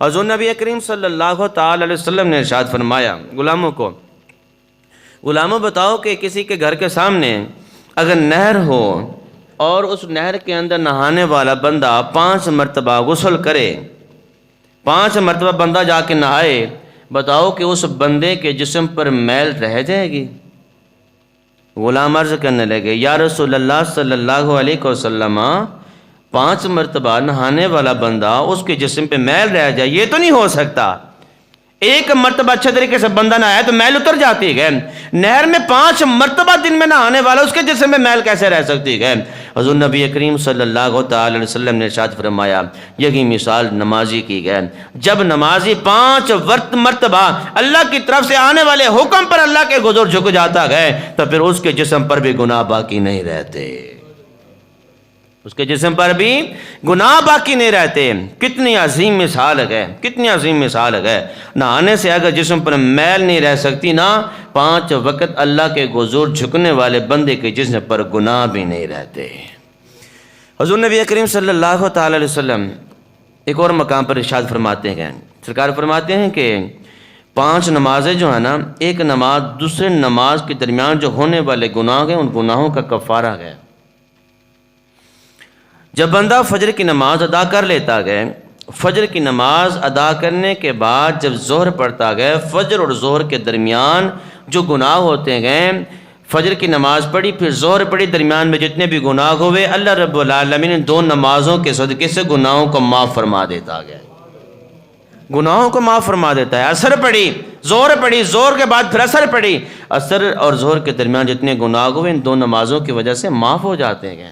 حضور نبی کریم صلی اللہ تعالی علیہ وسلم نے ارشاد فرمایا غلاموں کو، غلاموں بتاؤ کہ کسی کے گھر کے سامنے اگر نہر ہو اور اس نہر کے اندر نہانے والا بندہ 5 مرتبہ غسل کرے، 5 مرتبہ بندہ جا کے نہائے، بتاؤ کہ اس بندے کے جسم پر میل رہ جائے گی؟ غلام عرض کرنے لگے یا رسول اللہ صلی اللہ علیہ وسلم 5 مرتبہ نہانے والا بندہ اس کے جسم پہ میل رہ جائے، یہ تو نہیں ہو سکتا۔ ایک مرتبہ اچھے طریقے سے بندہ نہایا تو میل اتر جاتی ہے، نہر میں 5 مرتبہ دن میں نہانے والا اس کے جسم میں میل کیسے رہ سکتی ہے؟ حضور نبی کریم صلی اللہ تعالی علیہ وسلم نے ارشاد فرمایا یہی مثال نمازی کی ہے، جب نمازی 5 مرتبہ اللہ کی طرف سے آنے والے حکم پر اللہ کے حضور جھک جاتا ہے تو پھر اس کے جسم پر بھی گناہ باقی نہیں رہتے، اس کے جسم پر بھی گناہ باقی نہیں رہتے۔ کتنی عظیم مثال ہے، کتنی عظیم مثال ہے۔ نہانے سے اگر جسم پر میل نہیں رہ سکتی نا، 5 وقت اللہ کے حضور جھکنے والے بندے کے جسم پر گناہ بھی نہیں رہتے۔ حضور نبی کریم صلی اللہ تعالی علیہ وسلم ایک اور مقام پر ارشاد فرماتے ہیں، سرکار فرماتے ہیں کہ 5 نمازیں جو ہیں نا، ایک نماز دوسرے نماز کے درمیان جو ہونے والے گناہ ہیں ان گناہوں کا کفارہ ہے۔ جب بندہ فجر کی نماز ادا کر لیتا ہے، فجر کی نماز ادا کرنے کے بعد جب ظہر پڑھتا ہے، فجر اور ظہر کے درمیان جو گناہ ہوتے ہیں، فجر کی نماز پڑھی پھر ظہر پڑھی، درمیان میں جتنے بھی گناہ ہوئے اللہ رب العالمین نے 2 نمازوں کے صدقے سے گناہوں کو معاف فرما دیتا ہے، گناہوں کو معاف فرما دیتا ہے۔ عصر پڑھی، ظہر کے بعد پھر عصر پڑھی، عصر اور ظہر کے درمیان جتنے گناہ ہوئے ان 2 نمازوں کی وجہ سے معاف ہو جاتے ہیں۔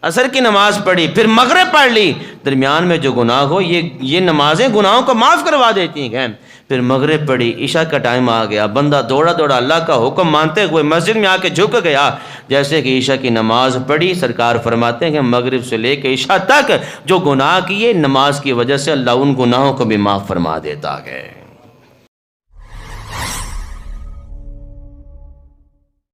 عصر کی نماز پڑھی پھر مغرب پڑھ لی، درمیان میں جو گناہ ہو یہ نمازیں گناہوں کو معاف کروا دیتی ہیں۔ پھر مغرب پڑھی، عشاء کا ٹائم آ گیا، بندہ دوڑا اللہ کا حکم مانتے ہوئے مسجد میں آ کے جھک گیا، جیسے کہ عشاء کی نماز پڑھی، سرکار فرماتے ہیں مغرب سے لے کے عشاء تک جو گناہ کیے نماز کی وجہ سے اللہ ان گناہوں کو بھی معاف فرما دیتا ہے۔